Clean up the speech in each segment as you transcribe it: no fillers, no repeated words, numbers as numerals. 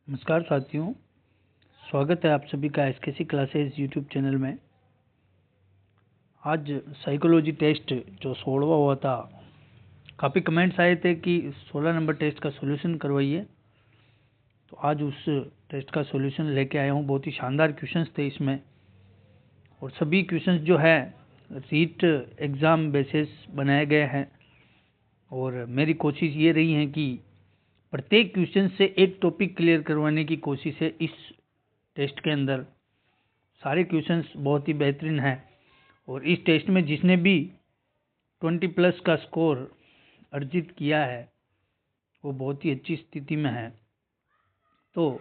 नमस्कार साथियों, स्वागत है आप सभी का एसकेसी क्लासेस यूट्यूब चैनल में। आज साइकोलॉजी टेस्ट जो 16वां हुआ था, काफ़ी कमेंट्स आए थे कि 16 नंबर टेस्ट का सॉल्यूशन करवाइए। तो आज उस टेस्ट का सॉल्यूशन लेके आया हूँ। बहुत ही शानदार क्वेश्चंस थे इसमें, और सभी क्वेश्चंस जो है रीट एग्ज़ाम बेसिस बनाए गए हैं। और मेरी कोशिश ये रही है कि प्रत्येक क्वेश्चन से एक टॉपिक क्लियर करवाने की कोशिश है। इस टेस्ट के अंदर सारे क्वेश्चंस बहुत ही बेहतरीन हैं, और इस टेस्ट में जिसने भी 20+ का स्कोर अर्जित किया है वो बहुत ही अच्छी स्थिति में है। तो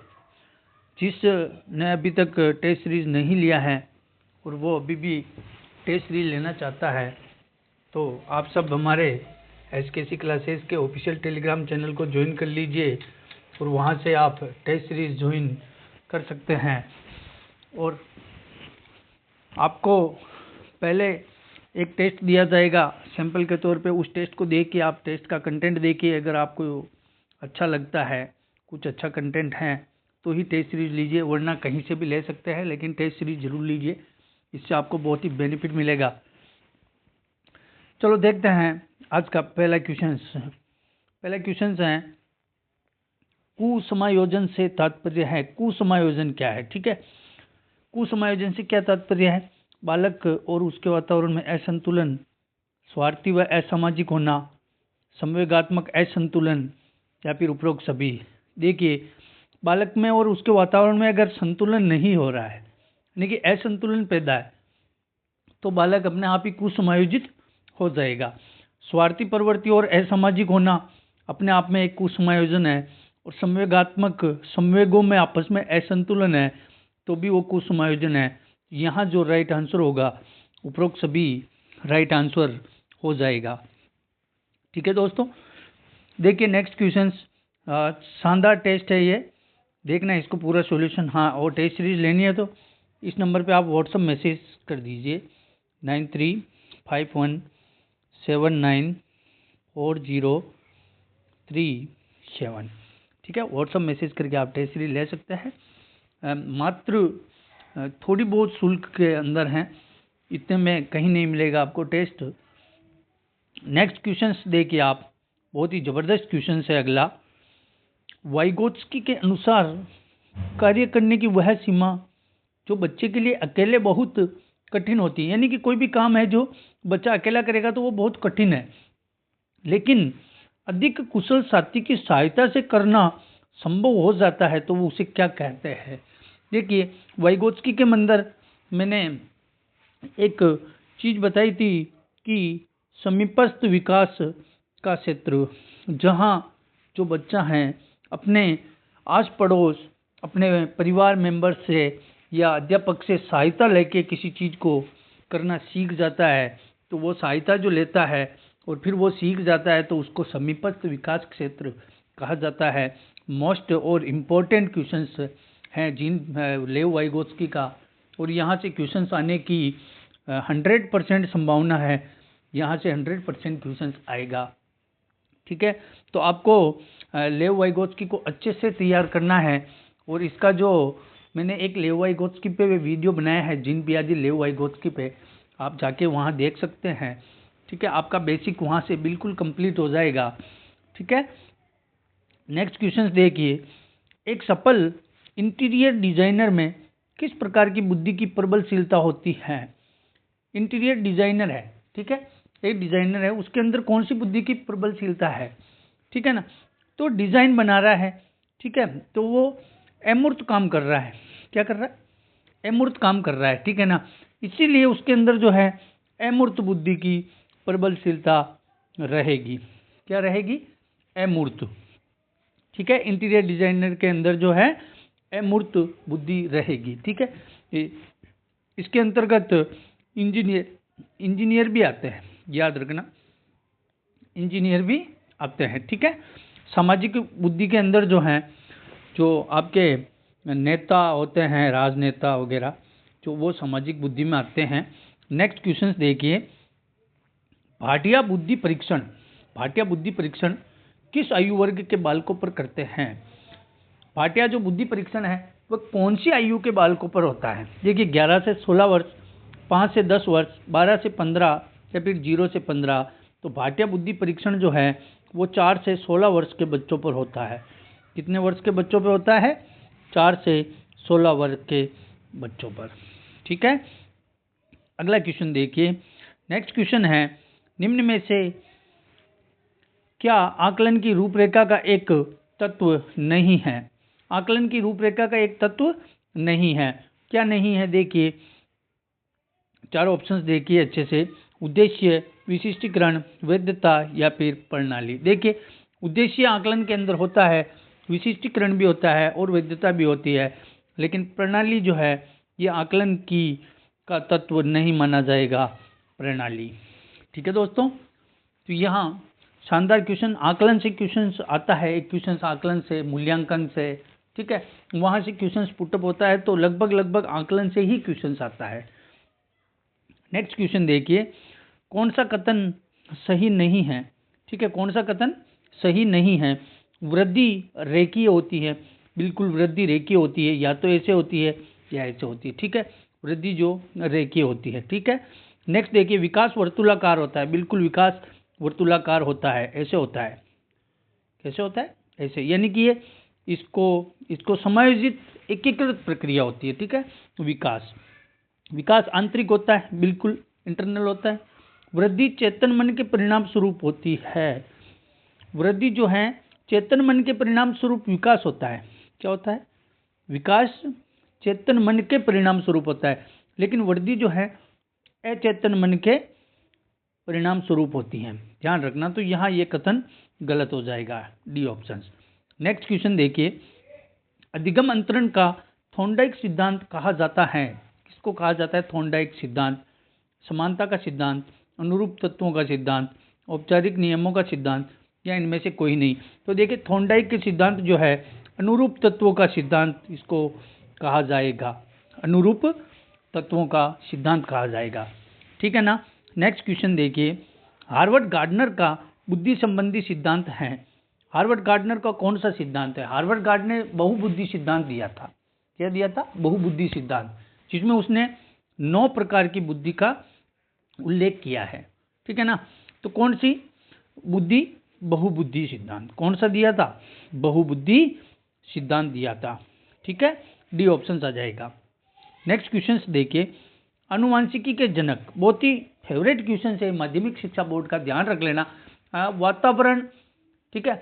जिसने अभी तक टेस्ट सीरीज नहीं लिया है और वो अभी भी टेस्ट सीरीज लेना चाहता है, तो आप सब हमारे एसकेसी क्लासेस के ऑफिशियल टेलीग्राम चैनल को ज्वाइन कर लीजिए, और वहाँ से आप टेस्ट सीरीज ज्वाइन कर सकते हैं। और आपको पहले एक टेस्ट दिया जाएगा सैंपल के तौर पे। उस टेस्ट को देख के आप टेस्ट का कंटेंट देखिए। अगर आपको अच्छा लगता है, कुछ अच्छा कंटेंट है, तो ही टेस्ट सीरीज लीजिए, वरना कहीं से भी ले सकते हैं, लेकिन टेस्ट सीरीज जरूर लीजिए। इससे आपको बहुत ही बेनिफिट मिलेगा। चलो देखते हैं आज का पहला क्वेश्चन है, कुसमायोजन से तात्पर्य है। कुसमायोजन क्या है? ठीक है, कुसमायोजन से क्या तात्पर्य है? बालक और उसके वातावरण में असंतुलन, स्वार्थी व असामाजिक होना, संवेगात्मक असंतुलन, या फिर उपरोक्त सभी। देखिए, बालक में और उसके वातावरण में अगर संतुलन नहीं हो रहा है, यानी कि असंतुलन पैदा है, तो बालक अपने आप ही कुसमायोजित हो जाएगा। स्वार्थी प्रवृत्ति और असामाजिक होना अपने आप में एक कुसमायोजन है, और संवेगात्मक, संवेगों में आपस में असंतुलन है, तो भी वो कुसमायोजन है। यहाँ जो राइट आंसर होगा, उपरोक्त सभी राइट आंसर हो जाएगा। ठीक है दोस्तों, देखिए नेक्स्ट क्वेश्चन। शानदार टेस्ट है ये, देखना इसको पूरा सॉल्यूशन। हाँ, और टेस्ट सीरीज लेनी है तो इस नंबर पे आप व्हाट्सअप मैसेज कर दीजिए 9351794037। ठीक है, व्हाट्सअप मैसेज करके आप टेस्ट सीरीज ले सकते हैं। मात्र थोड़ी बहुत शुल्क के अंदर हैं, इतने में कहीं नहीं मिलेगा आपको टेस्ट। नेक्स्ट क्वेश्चन देखिए आप, बहुत ही ज़बरदस्त क्वेश्चन है अगला। वाइगोत्स्की के अनुसार कार्य करने की वह सीमा जो बच्चे के लिए अकेले बहुत कठिन होती है। यानी कि कोई भी काम है जो बच्चा अकेला करेगा तो वो बहुत कठिन है, लेकिन अधिक कुशल साथी की सहायता से करना संभव हो जाता है, तो वो उसे क्या कहते हैं? देखिए, वाइगोत्स्की के अंदर मैंने एक चीज़ बताई थी कि समीपस्थ विकास का क्षेत्र, जहाँ जो बच्चा है अपने आस पड़ोस, अपने परिवार मेंबर से या अध्यापक से सहायता लेके किसी चीज़ को करना सीख जाता है, तो वो सहायता जो लेता है और फिर वो सीख जाता है, तो उसको समीपस्थ विकास क्षेत्र कहा जाता है। मोस्ट और इम्पोर्टेंट क्वेश्चंस हैं जिन लेव वाइगोत्स्की का, और यहाँ से क्वेश्चंस आने की 100% संभावना है। यहाँ से 100% क्वेश्चंस आएगा। ठीक है, तो आपको लेव वाइगोत्स्की को अच्छे से तैयार करना है। और इसका जो मैंने एक लेव वाइगोत्स्की पे वीडियो बनाया है, जीन पियाजे लेव वाइगोत्स्की पे, आप जाके वहाँ देख सकते हैं। ठीक है, आपका बेसिक वहाँ से बिल्कुल कंप्लीट हो जाएगा। ठीक है, नेक्स्ट क्वेश्चन देखिए, एक सफल इंटीरियर डिजाइनर में किस प्रकार की बुद्धि की प्रबलशीलता होती है? इंटीरियर डिजाइनर है, ठीक है, एक डिजाइनर है, उसके अंदर कौन सी बुद्धि की प्रबलशीलता है? ठीक है ना, तो डिजाइन बना रहा है, ठीक है, तो वो अमूर्त काम कर रहा है। क्या कर रहा है? अमूर्त काम कर रहा है, ठीक है ना, इसीलिए उसके अंदर जो है अमूर्त बुद्धि की प्रबलशीलता रहेगी। क्या रहेगी? अमूर्त। ठीक है, इंटीरियर डिजाइनर के अंदर जो है अमूर्त बुद्धि रहेगी। ठीक है, इसके अंतर्गत इंजीनियर भी आते हैं, याद रखना, इंजीनियर भी आते हैं। ठीक है, सामाजिक बुद्धि के अंदर जो हैं, जो आपके नेता होते हैं, राजनेता वगैरह, जो वो सामाजिक बुद्धि में आते हैं। नेक्स्ट क्वेश्चन देखिए, भाटिया बुद्धि परीक्षण किस आयु वर्ग के बालकों पर करते हैं? भाटिया जो बुद्धि परीक्षण है वह कौन सी आयु के बालकों पर होता है? देखिए 11 से 16 वर्ष, 5 से 10 वर्ष, 12 से 15 या फिर 0 से 15। तो भाटिया बुद्धि परीक्षण जो है वो 4 से 16 वर्ष के बच्चों पर होता है। कितने वर्ष के बच्चों पर होता है? 4 से 16 वर्ष के बच्चों पर। ठीक है, अगला क्वेश्चन देखिए। नेक्स्ट क्वेश्चन है, निम्न में से क्या आकलन की रूपरेखा का एक तत्व नहीं है? आकलन की रूपरेखा का एक तत्व नहीं है। क्या नहीं है? देखिए चार ऑप्शंस देखिए अच्छे से। उद्देश्य, विशिष्टीकरण, वैधता या फिर प्रणाली। देखिए उद्देश्य आकलन के अंदर होता है, विशिष्टीकरण भी होता है और वैधता भी होती है, लेकिन प्रणाली जो है ये आकलन की का तत्व नहीं माना जाएगा, प्रणाली। ठीक है दोस्तों, तो यहाँ शानदार क्वेश्चन, आकलन से क्वेश्चन आता है, एक क्वेश्चन आकलन से, मूल्यांकन से, ठीक है, वहाँ से क्वेश्चन पुटअप होता है, तो लगभग आकलन से ही क्वेश्चन आता है। नेक्स्ट क्वेश्चन देखिए, कौन सा कथन सही नहीं है? ठीक है, कौन सा कथन सही नहीं है? वृद्धि रेखीय होती है, बिल्कुल वृद्धि रेखीय होती है, या तो ऐसे होती है या ऐसे होती है। ठीक है, वृद्धि जो रेखीय होती है। ठीक है, नेक्स्ट देखिए, विकास वर्तुलाकार होता है, बिल्कुल विकास वर्तुलाकार होता है, ऐसे होता है। कैसे होता है? ऐसे, यानी कि ये इसको समायोजित एकीकृत प्रक्रिया होती है। ठीक है, विकास आंतरिक होता है, बिल्कुल इंटरनल होता है। वृद्धि चेतन मन के परिणाम स्वरूप होती है। वृद्धि जो है चेतन मन के परिणाम स्वरूप विकास होता है। क्या होता है? विकास चेतन मन के परिणाम स्वरूप होता है, लेकिन वृद्धि जो है अचेतन मन के परिणाम स्वरूप होती है। ध्यान रखना, तो यहाँ ये कथन गलत हो जाएगा, डी ऑप्शन। नेक्स्ट क्वेश्चन देखिए, अधिगम अंतरण का थॉर्नडाइक सिद्धांत कहा जाता है। किसको कहा जाता है? थॉर्नडाइक सिद्धांत। समानता का सिद्धांत, अनुरूप तत्वों का सिद्धांत, औपचारिक नियमों का सिद्धांत, या इनमें से कोई नहीं। तो देखिए थॉर्नडाइक के सिद्धांत जो है अनुरूप तत्वों का सिद्धांत इसको कहा जाएगा, अनुरूप तत्वों का सिद्धांत कहा जाएगा। ठीक है ना। नेक्स्ट क्वेश्चन देखिए, हार्वर्ड गार्डनर का बुद्धि संबंधी सिद्धांत है। हार्वर्ड गार्डनर का कौन सा सिद्धांत है? हार्वर्ड गार्डनर ने बहुबुद्धि सिद्धांत दिया था। क्या दिया था? बहुबुद्धि सिद्धांत, जिसमें उसने 9 प्रकार की बुद्धि का उल्लेख किया है। ठीक है ना। तो कौन सी बुद्धि? बहुबुद्धि सिद्धांत। कौन सा दिया था? बहुबुद्धि सिद्धांत दिया था। ठीक है, डी ऑप्शन आ जाएगा। नेक्स्ट क्वेश्चन देखिए, अनुवांशिकी के जनक, बहुत ही फेवरेट क्वेश्चन है माध्यमिक शिक्षा बोर्ड का, ध्यान रख लेना। वातावरण, ठीक है,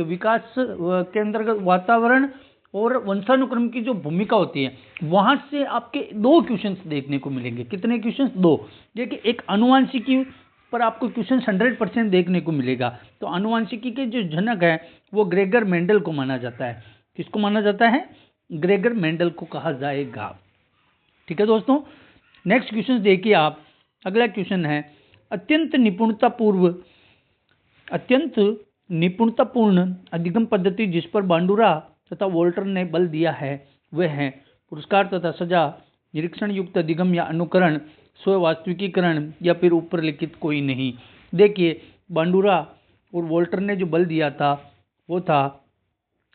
विकास के अंतर्गत वातावरण और वंशानुक्रम की जो भूमिका होती है, वहां से आपके 2 क्वेश्चंस देखने को मिलेंगे। कितने क्वेश्चंस? 2। देखिए एक अनुवांशिकी पर आपको क्वेश्चन 100% देखने को मिलेगा। तो अनुवांशिकी के जो जनक है वो ग्रेगर मेंडल को माना जाता है। किसको माना जाता है? ग्रेगर मेंडल को कहा जाएगा। ठीक है दोस्तों, नेक्स्ट क्वेश्चन देखिए आप। अगला क्वेश्चन है, अत्यंत निपुणतापूर्ण अधिगम पद्धति जिस पर बांडुरा तथा वोल्टर ने बल दिया है वह है पुरस्कार तथा सजा, निरीक्षण युक्त अधिगम या अनुकरण, स्व वास्तविकीकरण, या फिर ऊपर लिखित कोई नहीं। देखिए बांडुरा और वोल्टर ने जो बल दिया था वो था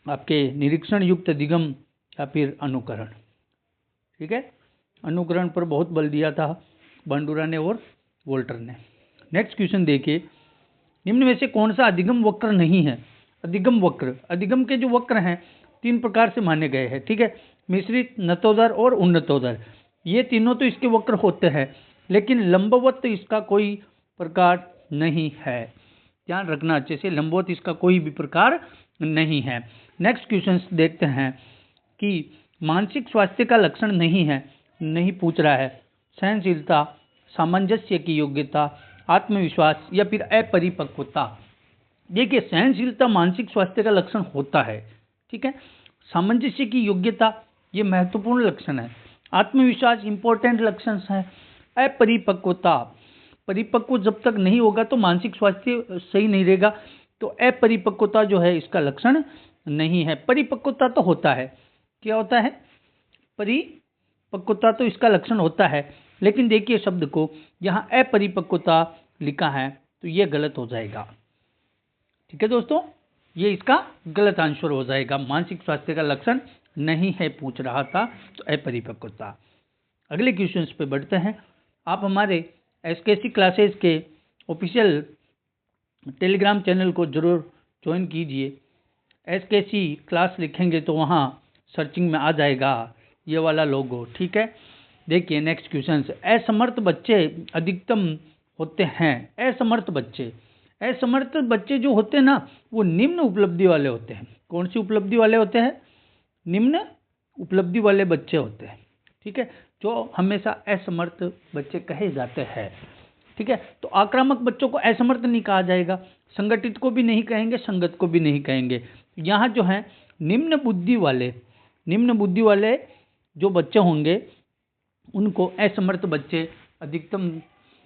आपके निरीक्षण युक्त अधिगम या फिर अनुकरण। ठीक है, अनुकरण पर बहुत बल दिया था बांडुरा ने और वोल्टर ने। नेक्स्ट क्वेश्चन देखिए, निम्न में से कौन सा अधिगम वक्र नहीं है? अधिगम वक्र, अधिगम के जो वक्र हैं 3 प्रकार से माने गए हैं। ठीक है, मिश्रित, नतोदर और उन्नतोदर, ये तीनों तो इसके वक्र होते हैं, लेकिन लंबवत इसका कोई प्रकार नहीं है। ध्यान रखना अच्छे से, लंबवत इसका कोई भी प्रकार नहीं है। नेक्स्ट क्वेश्चन देखते हैं कि मानसिक स्वास्थ्य का लक्षण नहीं पूछ रहा है। सहनशीलता, सामंजस्य की योग्यता, आत्मविश्वास या फिर अपरिपक्वता। देखिए सहनशीलता मानसिक स्वास्थ्य का लक्षण होता है। ठीक है, सामंजस्य की योग्यता ये महत्वपूर्ण लक्षण है। आत्मविश्वास इंपॉर्टेंट लक्षण है। अपरिपक्वता, परिपक्व जब तक नहीं होगा तो मानसिक स्वास्थ्य सही नहीं रहेगा। तो अपरिपक्वता जो है इसका लक्षण नहीं है। परिपक्वता तो होता है। क्या होता है? परिपक्वता तो इसका लक्षण होता है, लेकिन देखिए शब्द को यहाँ अपरिपक्वता लिखा है तो ये गलत हो जाएगा। ठीक है दोस्तों, ये इसका गलत आंसर हो जाएगा। मानसिक स्वास्थ्य का लक्षण नहीं है पूछ रहा था, तो अपरिपक्वता। अगले क्वेश्चन पे बढ़ते हैं। आप हमारे एसकेसी क्लासेस के ऑफिशियल टेलीग्राम चैनल को जरूर ज्वाइन कीजिए। एसकेसी क्लास लिखेंगे तो वहाँ सर्चिंग में आ जाएगा ये वाला लोगो, ठीक है। देखिए नेक्स्ट क्वेश्चन, असमर्थ बच्चे अधिकतम होते हैं। असमर्थ बच्चे जो होते हैं ना, वो निम्न उपलब्धि वाले होते हैं। कौन सी उपलब्धि वाले होते हैं? निम्न उपलब्धि वाले बच्चे होते हैं, ठीक है, जो हमेशा असमर्थ बच्चे कहे जाते हैं, ठीक है। तो आक्रामक बच्चों को असमर्थ नहीं कहा जाएगा, संगठित को भी नहीं कहेंगे, संगत को भी नहीं कहेंगे। यहाँ जो है निम्न बुद्धि वाले जो बच्चे होंगे उनको असमर्थ बच्चे अधिकतम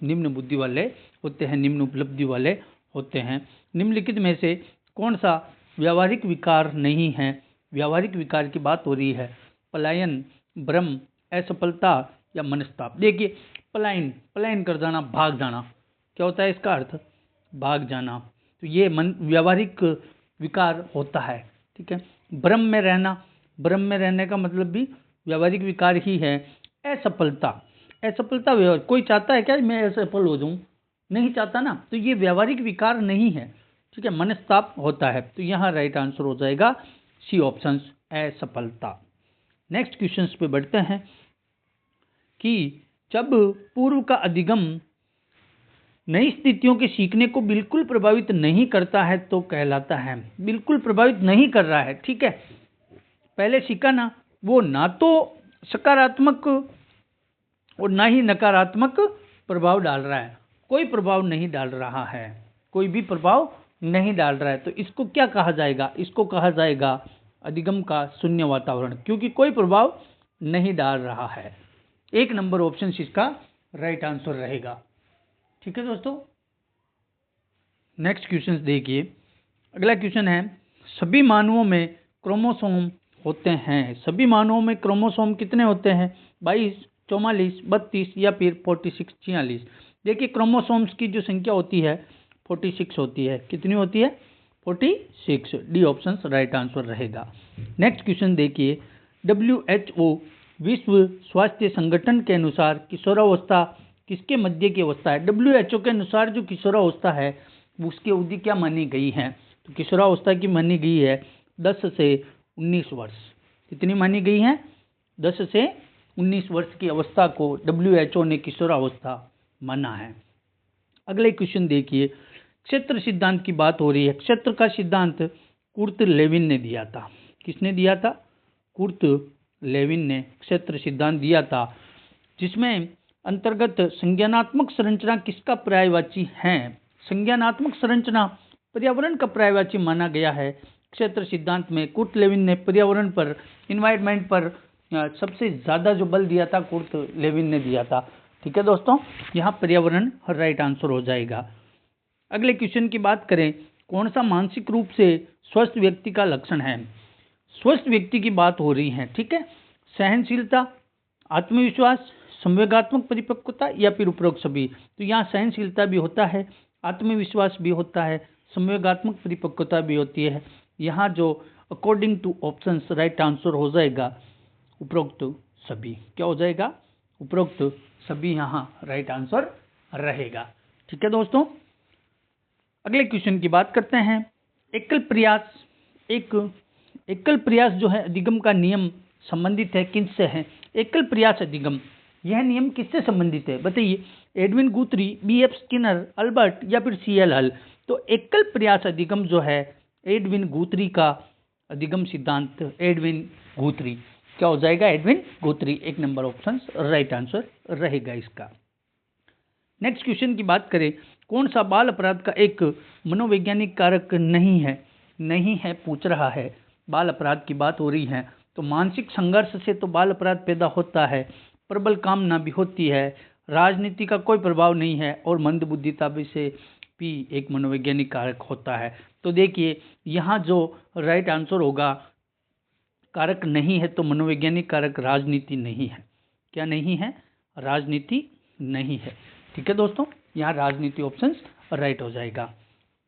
निम्न बुद्धि वाले होते हैं, निम्न उपलब्धि वाले होते हैं। निम्नलिखित में से कौन सा व्यावहारिक विकार नहीं है? व्यावहारिक विकार की बात हो रही है। पलायन, भ्रम, असफलता या मनस्ताप। देखिए पलायन कर जाना, भाग जाना, क्या होता है इसका अर्थ? भाग जाना। तो ये व्यावहारिक विकार होता है, ठीक है। भ्रम में रहने का मतलब भी व्यावहारिक विकार ही है। असफलता व्यवहार, कोई चाहता है क्या मैं असफल हो जाऊं? नहीं चाहता ना, तो ये व्यावहारिक विकार नहीं है, ठीक है। मनस्ताप होता है, तो यहाँ राइट आंसर हो जाएगा सी ऑप्शन, असफलता। नेक्स्ट क्वेश्चन पे बढ़ते हैं कि जब पूर्व का अधिगम नई स्थितियों के सीखने को बिल्कुल प्रभावित नहीं करता है तो कहलाता है। बिल्कुल प्रभावित नहीं कर रहा है, ठीक है। पहले सीखा ना, वो ना तो सकारात्मक और ना ही नकारात्मक प्रभाव डाल रहा है, कोई प्रभाव नहीं डाल रहा है, कोई भी प्रभाव नहीं डाल रहा है, तो इसको क्या कहा जाएगा? इसको कहा जाएगा अधिगम का शून्य वातावरण, क्योंकि कोई प्रभाव नहीं डाल रहा है। 1 नंबर ऑप्शन इसका राइट आंसर रहेगा, ठीक है दोस्तों। नेक्स्ट क्वेश्चन देखिए। अगला क्वेश्चन है, सभी मानवों में क्रोमोसोम होते हैं। सभी मानवों में क्रोमोसोम कितने होते हैं? 22, 44, 32 या फिर 46, 46। देखिए क्रोमोसोम्स की जो संख्या होती है 46 होती है। कितनी होती है? 46। डी ऑप्शन राइट आंसर रहेगा। नेक्स्ट क्वेश्चन देखिए। WHO विश्व स्वास्थ्य संगठन के अनुसार किशोरावस्था किसके मध्य की अवस्था है? WHO के अनुसार जो किशोरावस्था है उसकी अवधि क्या मानी गई है? तो किशोरावस्था की मानी गई है 10 से 19 वर्ष। कितनी मानी गई है? 10 से 19 वर्ष की अवस्था को WHO ने किशोरावस्था माना है। अगले क्वेश्चन देखिए। क्षेत्र सिद्धांत की बात हो रही है। क्षेत्र का सिद्धांत कुर्ट लेविन ने दिया था। किसने दिया था? कुर्ट लेविन ने क्षेत्र सिद्धांत दिया था, जिसमें अंतर्गत संज्ञानात्मक संरचना किसका पर्यायवाची है? संज्ञानात्मक संरचना पर्यावरण का पर्यायवाची माना गया है। क्षेत्र सिद्धांत में कुर्ट लेविन ने पर्यावरण पर, इन्वायरमेंट पर सबसे ज्यादा जो बल दिया था कुर्ट लेविन ने दिया था, ठीक है दोस्तों। यहाँ पर्यावरण राइट आंसर हो जाएगा। अगले क्वेश्चन की बात करें, कौन सा मानसिक रूप से स्वस्थ व्यक्ति का लक्षण है? स्वस्थ व्यक्ति की बात हो रही है, ठीक है। सहनशीलता, आत्मविश्वास, संवेगात्मक परिपक्वता या फिर उपरोक्त सभी। तो यहाँ सहनशीलता भी होता है, आत्मविश्वास भी होता है, संवेगात्मक परिपक्वता भी होती है। यहाँ जो according two options right answer हो जाएगा उपरोक्त सभी। क्या हो जाएगा? उपरोक्त सभी यहाँ राइट आंसर रहेगा, ठीक है दोस्तों। अगले क्वेश्चन की बात करते हैं। एकल प्रयास जो है अधिगम का नियम संबंधित है किससे है? एकल प्रयास अधिगम, यह नियम किससे संबंधित है बताइए? एडविन गुथरी, BF स्किनर, अल्बर्ट या फिर CL हल। तो एकल प्रयास अधिगम जो है एडविन गुथरी का अधिगम सिद्धांत, एडविन गुथरी। क्या हो जाएगा? Edwin गुथरी। 1 number option right answer रहेगा इसका। नेक्स्ट क्वेश्चन की बात करें, कौन सा बाल अपराध का एक मनोवैज्ञानिक कारक नहीं है पूछ रहा है। बाल अपराध की बात हो रही है, तो मानसिक संघर्ष से तो बाल अपराध पैदा होता है, प्रबल कामना भी होती है, राजनीति का कोई प्रभाव नहीं है, और मंदबुद्धिता से भी एक मनोवैज्ञानिक कारक होता है। तो देखिए यहाँ जो राइट आंसर होगा, कारक नहीं है तो मनोवैज्ञानिक कारक राजनीति नहीं है। क्या नहीं है? राजनीति नहीं है, ठीक है दोस्तों। यहाँ राजनीति ऑप्शन राइट हो जाएगा।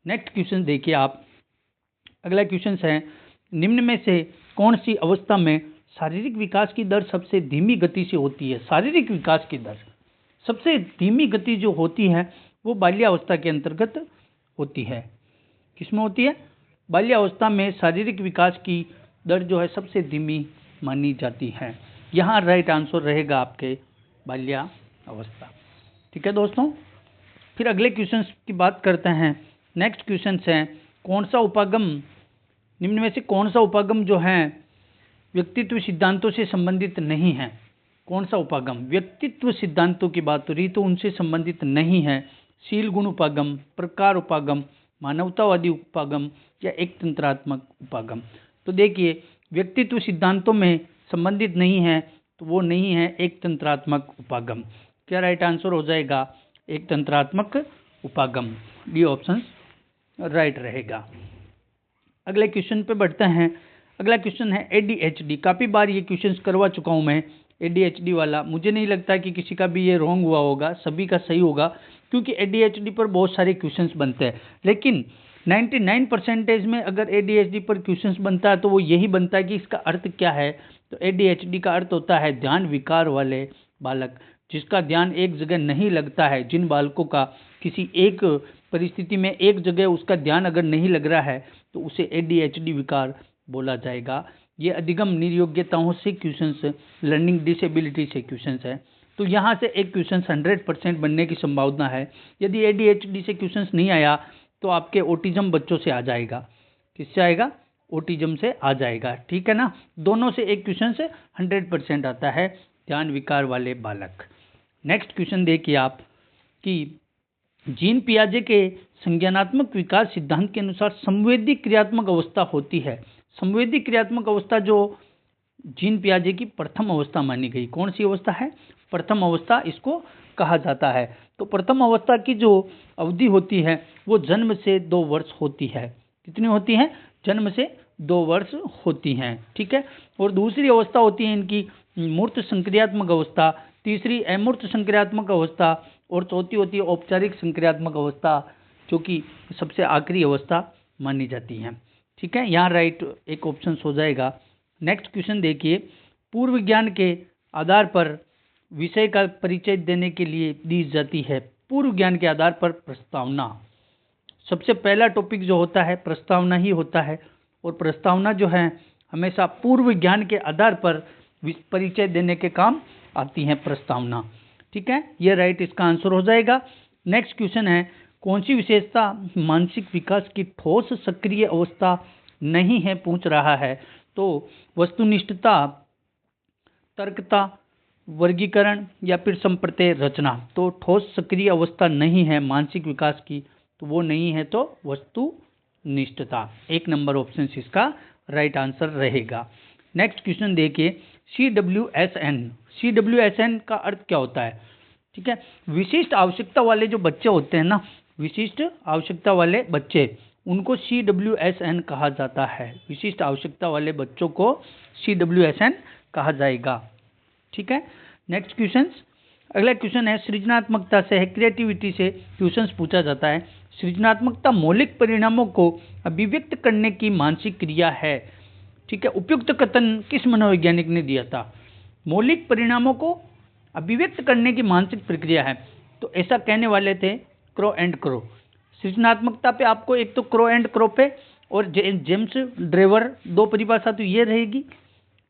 नेक्स्ट क्वेश्चन देखिए आप, अगला क्वेश्चन है, निम्न में से कौन सी अवस्था में शारीरिक विकास की दर सबसे धीमी गति से होती है? शारीरिक विकास की दर सबसे धीमी गति जो होती है वो बाल्यावस्था के अंतर्गत होती है। किसमें होती है? बाल्यावस्था में शारीरिक विकास की दर जो है सबसे धीमी मानी जाती है। यहाँ राइट आंसर रहेगा आपके बाल्यावस्था। ठीक है दोस्तों, फिर अगले क्वेश्चन की बात करते हैं। नेक्स्ट क्वेश्चन है, कौन सा उपागम, निम्न में से कौन सा उपागम जो है व्यक्तित्व सिद्धांतों से संबंधित नहीं है? कौन सा उपागम व्यक्तित्व सिद्धांतों की बात हो रही तो उनसे संबंधित नहीं है? शील गुण उपागम, प्रकार उपागम, मानवतावादी उपागम या एक तंत्रात्मक उपागम? तो देखिए, व्यक्तित्व सिद्धांतों में संबंधित नहीं है तो वो नहीं है एक तंत्रात्मक उपागम। क्या राइट आंसर हो जाएगा? एक तंत्रात्मक उपागम, डी ऑप्शन राइट रहेगा। अगले क्वेश्चन पे बढ़ते हैं। अगला क्वेश्चन है ADHD। काफ़ी बार ये क्वेश्चन करवा चुका हूँ मैं, ADHD वाला। मुझे नहीं लगता कि किसी का भी ये रॉन्ग हुआ होगा, सभी का सही होगा, क्योंकि ADHD पर बहुत सारे क्वेश्चंस बनते हैं। लेकिन 99% में अगर ADHD पर क्वेश्चंस बनता है तो वो यही बनता है कि इसका अर्थ क्या है। तो ADHD का अर्थ होता है ध्यान विकार वाले बालक, जिसका ध्यान एक जगह नहीं लगता है। जिन बालकों का किसी एक परिस्थिति में एक जगह उसका ध्यान अगर नहीं लग रहा है तो उसे ADHD विकार बोला जाएगा। ये अधिगम निर्योग्यताओं से क्वेश्चंस, लर्निंग डिसेबिलिटी से क्वेश्चंस है। तो यहाँ से एक क्वेश्चन 100% बनने की संभावना है। यदि ADHD से क्वेश्चंस नहीं आया तो आपके ऑटिज्म बच्चों से आ जाएगा। किससे आएगा? ऑटिज्म से आ जाएगा। ठीक है ना, दोनों से एक क्वेश्चन से 100% आता है, ध्यान विकार वाले बालक। नेक्स्ट क्वेश्चन देखिए आप कि जीन पियाजे के संज्ञानात्मक विकास सिद्धांत के अनुसार संवेदी क्रियात्मक अवस्था होती है। संवेदी क्रियात्मक अवस्था जो जीन पियाजे की प्रथम अवस्था मानी गई, कौन सी अवस्था है? प्रथम अवस्था इसको कहा जाता है। तो प्रथम अवस्था की जो अवधि होती है वो जन्म से 2 वर्ष होती है। कितनी होती है? जन्म से 2 वर्ष होती हैं। ठीक है, और दूसरी अवस्था होती है इनकी मूर्त संक्रियात्मक अवस्था, तीसरी अमूर्त संक्रियात्मक अवस्था, और चौथी होती है औपचारिक संक्रियात्मक अवस्था, जो कि सबसे आखिरी अवस्था मानी जाती है। ठीक है, यहाँ राइट एक ऑप्शन हो जाएगा। नेक्स्ट क्वेश्चन देखिए, पूर्व ज्ञान के आधार पर विषय का परिचय देने के लिए दी जाती है। पूर्व ज्ञान के आधार पर प्रस्तावना, सबसे पहला टॉपिक जो होता है प्रस्तावना ही होता है, और प्रस्तावना जो है हमेशा पूर्व ज्ञान के आधार पर परिचय देने के काम आती है प्रस्तावना। ठीक है, ये राइट इसका आंसर हो जाएगा। नेक्स्ट क्वेश्चन है, कौन सी विशेषता मानसिक विकास की ठोस सक्रिय अवस्था नहीं है, पूछ रहा है। तो वस्तुनिष्ठता, तर्कता, वर्गीकरण या फिर संप्रत्यय रचना। तो ठोस सक्रिय अवस्था नहीं है मानसिक विकास की, तो वो नहीं है, तो वस्तुनिष्ठता। 1 नंबर ऑप्शन इसका राइट आंसर रहेगा। नेक्स्ट क्वेश्चन देखिए, CWSN। CWSN का अर्थ क्या होता है? ठीक है, विशिष्ट आवश्यकता वाले जो बच्चे होते हैं ना, विशिष्ट आवश्यकता वाले बच्चे, उनको CWSN कहा जाता है। विशिष्ट आवश्यकता वाले बच्चों को CWSN कहा जाएगा। ठीक है, नेक्स्ट क्वेश्चन, अगला क्वेश्चन है, सृजनात्मकता से, क्रिएटिविटी से क्वेश्चन पूछा जाता है। सृजनात्मकता मौलिक परिणामों को अभिव्यक्त करने की मानसिक क्रिया है। ठीक है, उपयुक्त कथन किस मनोवैज्ञानिक ने दिया था? मौलिक परिणामों को अभिव्यक्त करने की मानसिक प्रक्रिया है। तो ऐसा कहने वाले थे क्रो एंड क्रो। सृजनात्मकता पे आपको एक तो क्रो एंड क्रो पे और जेम्स ड्रेवर 2 परिभाषा तो ये रहेगी।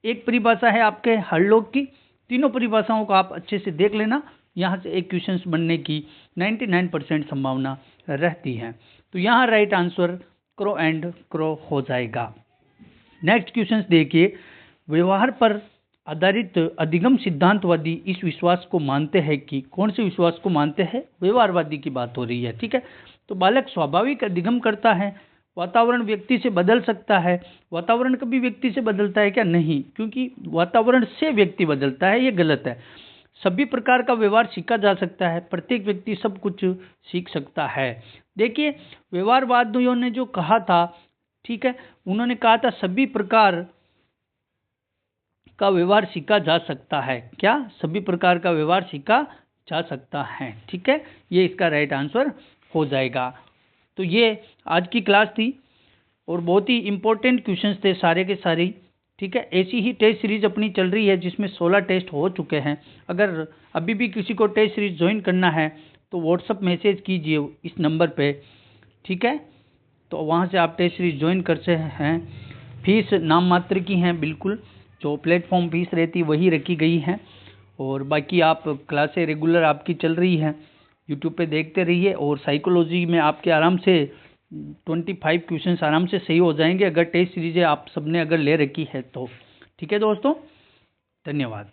एक परिभाषा है आपके हरलॉग की। तीनों परिभाषाओं को आप अच्छे से देख लेना, यहाँ से एक क्वेश्चन बनने की 99% संभावना रहती है। तो यहाँ right answer crow and crow हो जाएगा। नेक्स्ट क्वेश्चन देखिए, व्यवहार पर आधारित अधिगम सिद्धांतवादी इस विश्वास को मानते हैं कि, कौन से विश्वास को मानते हैं? व्यवहारवादी की बात हो रही है। ठीक है, तो बालक स्वाभाविक अधिगम करता है, वातावरण व्यक्ति से बदल सकता है। वातावरण कभी व्यक्ति से बदलता है क्या? नहीं, क्योंकि वातावरण से व्यक्ति बदलता है, ये गलत है। सभी प्रकार का व्यवहार सीखा जा सकता है, प्रत्येक व्यक्ति सब कुछ सीख सकता है। देखिए, व्यवहारवादियों ने जो कहा था, ठीक है, उन्होंने कहा था सभी प्रकार का व्यवहार सीखा जा सकता है। क्या? सभी प्रकार का व्यवहार सीखा जा सकता है। ठीक है, ये इसका राइट आंसर हो जाएगा। तो ये आज की क्लास थी और बहुत ही इम्पोर्टेंट क्वेश्चंस थे सारे के सारे। ठीक है, ऐसी ही टेस्ट सीरीज अपनी चल रही है जिसमें 16 टेस्ट हो चुके हैं। अगर अभी भी किसी को टेस्ट सीरीज ज्वाइन करना है तो व्हाट्सअप मैसेज कीजिए इस नंबर पे। ठीक है, तो वहाँ से आप टेस्ट सीरीज ज्वाइन कर सकते हैं। फीस नाम मात्र की हैं, बिल्कुल जो प्लेटफॉर्म फीस रहती वही रखी गई है। और बाकी आप क्लासें रेगुलर आपकी चल रही है, यूट्यूब पे देखते रहिए। और साइकोलॉजी में आपके आराम से 25 क्वेश्चंस आराम से सही हो जाएंगे अगर टेस्ट सीरीजें आप सबने अगर ले रखी है तो। ठीक है दोस्तों, धन्यवाद।